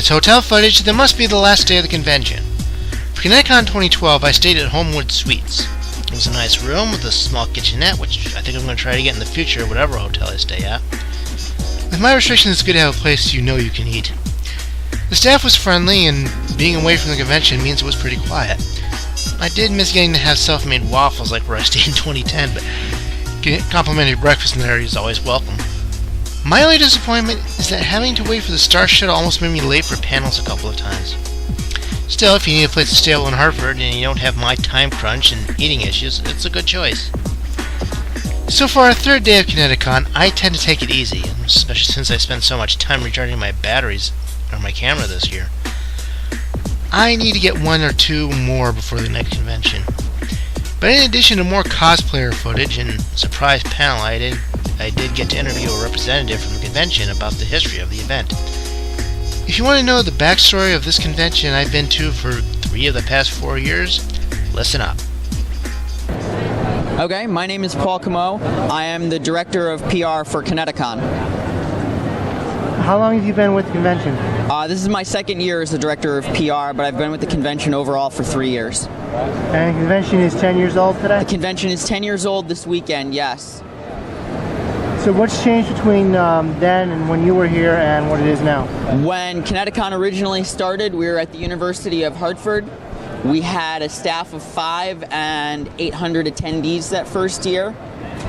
it's hotel footage, then must be the last day of the convention. For ConnectiCon 2012, I stayed at Homewood Suites. It was a nice room with a small kitchenette, which I think I'm going to try to get in the future, whatever hotel I stay at. With my restrictions, it's good to have a place you know you can eat. The staff was friendly, and being away from the convention means it was pretty quiet. I did miss getting to have self-made waffles like where I stayed in 2010, but complimentary breakfast in there is always welcome. My only disappointment is that having to wait for the Star Shuttle almost made me late for panels a couple of times. Still, if you need a place to stay in Hartford and you don't have my time crunch and eating issues, it's a good choice. So for our third day of ConnectiCon, I tend to take it easy, especially since I spent so much time recharging my batteries on my camera this year. I need to get one or two more before the next convention. But in addition to more cosplayer footage and a surprise panel, I did get to interview a representative from the convention about the history of the event. If you want to know the backstory of this convention I've been to for 3 of the past 4 years, listen up. Okay, my name is Paul Comeau. I am the Director of PR for ConnectiCon. How long have you been with the convention? This is my second year as the Director of PR, but I've been with the convention overall for 3 years. And the convention is 10 years old today? The convention is 10 years old this weekend, yes. So what's changed between then and when you were here and what it is now? When ConnectiCon originally started, we were at the University of Hartford. We had a staff of 5 and 800 attendees that first year,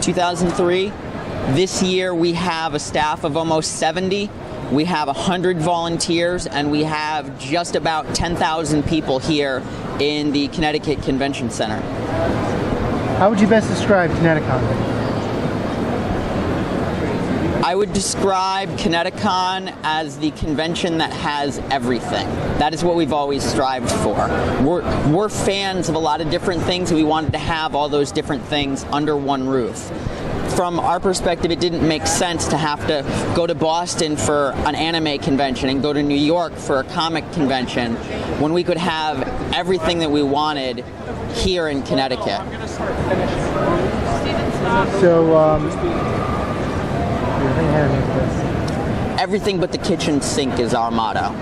2003. This year we have a staff of almost 70. We have 100 volunteers, and we have just about 10,000 people here in the Connecticut Convention Center. How would you best describe ConnectiCon? I would describe ConnectiCon as the convention that has everything. That is what we've always strived for. We're fans of a lot of different things, and we wanted to have all those different things under one roof. From our perspective, it didn't make sense to have to go to Boston for an anime convention and go to New York for a comic convention when we could have everything that we wanted here in Connecticut. So, everything but the kitchen sink is our motto.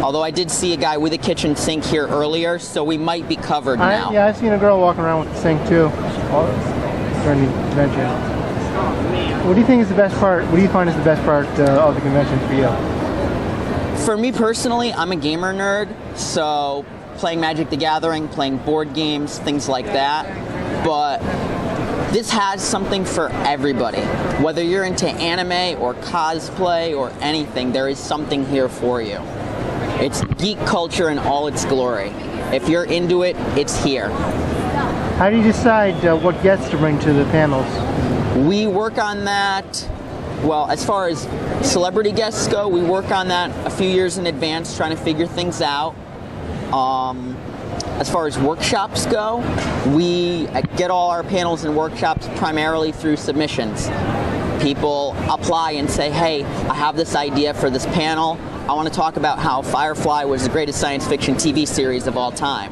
Although I did see a guy with a kitchen sink here earlier, so we might be covered now. Yeah, I've seen a girl walking around with the sink too during the convention. What do you think is the best part? What do you find is the best part of the convention for you? For me personally, I'm a gamer nerd, so playing Magic the Gathering, playing board games, things like that. But this has something for everybody. Whether you're into anime or cosplay or anything, there is something here for you. It's geek culture in all its glory. If you're into it, it's here. How do you decide what guests to bring to the panels? We work on that, well, as far as celebrity guests go, we work on that a few years in advance, trying to figure things out. As far as workshops go, we get all our panels and workshops primarily through submissions. People apply and say, hey, I have this idea for this panel. I want to talk about how Firefly was the greatest science fiction TV series of all time.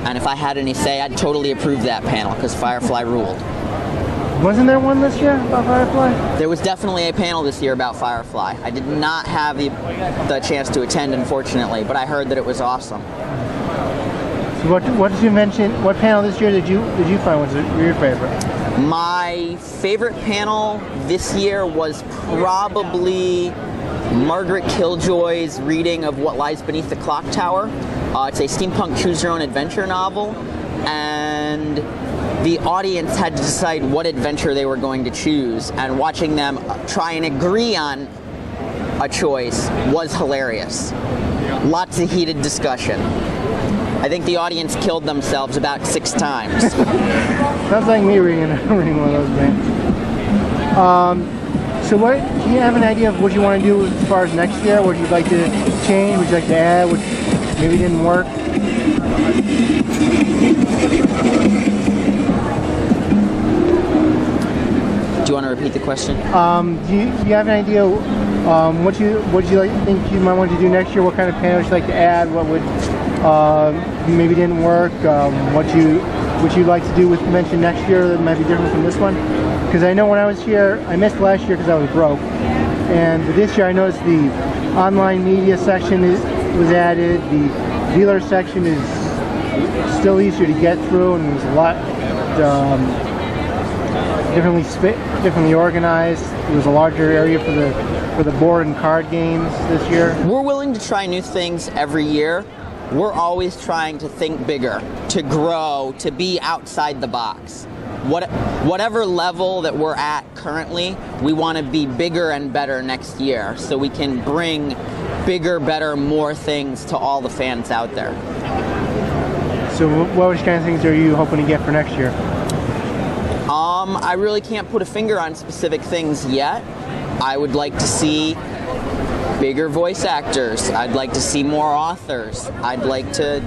And if I had any say, I'd totally approve that panel, because Firefly ruled. Wasn't there one this year about Firefly? There was definitely a panel this year about Firefly. I did not have the chance to attend, unfortunately, but I heard that it was awesome. So what did you mention? What panel this year did you find was your favorite? My favorite panel this year was probably Margaret Killjoy's reading of What Lies Beneath the Clock Tower. It's a steampunk choose-your-own-adventure novel, and the audience had to decide what adventure they were going to choose, and watching them try and agree on a choice was hilarious. Lots of heated discussion. I think the audience killed themselves about 6 times. Sounds like me reading one of those things. So do you have an idea of what you want to do as far as next year? What you'd like to change? What you'd like to add? What maybe didn't work? Do you want to repeat the question? Do you have an idea what you think you might want to do next year? What kind of panels you'd like to add? What would maybe didn't work? What you'd like to do with convention next year that might be different from this one? Because I know when I was here, I missed last year because I was broke, and this year I noticed the online media section was added. The dealer section is still easier to get through, and there's a lot differently organized. There was a larger area for the board and card games this year. We're willing to try new things every year. We're always trying to think bigger, to grow, to be outside the box. Whatever level that we're at currently, we want to be bigger and better next year, so we can bring bigger, better, more things to all the fans out there. So what kind of things are you hoping to get for next year? I really can't put a finger on specific things yet. I would like to see bigger voice actors. I'd like to see more authors. I'd like to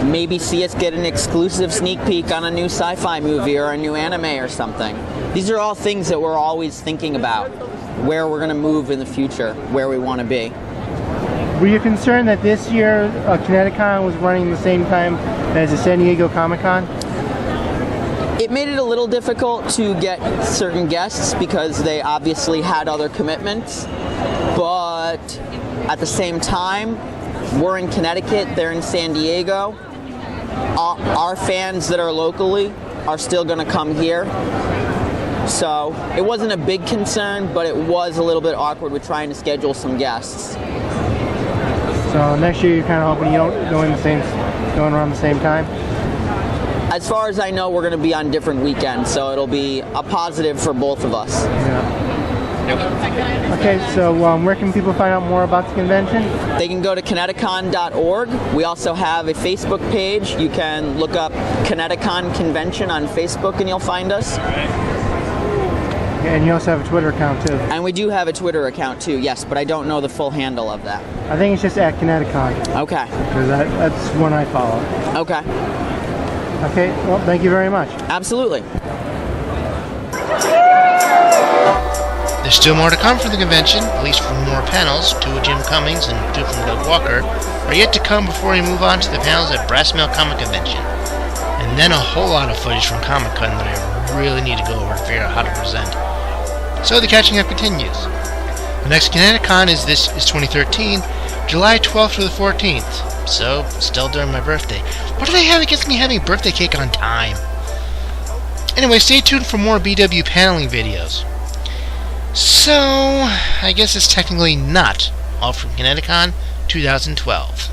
maybe see us get an exclusive sneak peek on a new sci-fi movie or a new anime or something. These are all things that we're always thinking about, where we're going to move in the future, where we want to be. Were you concerned that this year ConnectiCon was running the same time as the San Diego Comic-Con? It made it a little difficult to get certain guests because they obviously had other commitments, but at the same time, we're in Connecticut, they're in San Diego. Our fans that are locally are still going to come here. So it wasn't a big concern, but it was a little bit awkward with trying to schedule some guests. So next year you're kind of hoping you don't going around the same time? As far as I know, we're going to be on different weekends, so it'll be a positive for both of us. Yeah. Okay, so where can people find out more about the convention? They can go to ConnectiCon.org. We also have a Facebook page. You can look up ConnectiCon Convention on Facebook and you'll find us. And you also have a Twitter account too. And we do have a Twitter account too, yes, but I don't know the full handle of that. I think it's just at ConnectiCon. Okay. Because that's one I follow. Okay. Okay, well, thank you very much. Absolutely. There's still more to come from the convention, at least from more panels. 2 with Jim Cummings and 2 from Doug Walker are yet to come before we move on to the panels at Brass Mill Comic Convention. And then a whole lot of footage from Comic-Con that I really need to go over to figure out how to present. So the catching up continues. The next ConnectiCon is 2013, July 12th through the 14th. So, still during my birthday. What do they have against me having birthday cake on time? Anyway, stay tuned for more BW paneling videos. So, I guess it's technically not all from ConnectiCon 2012.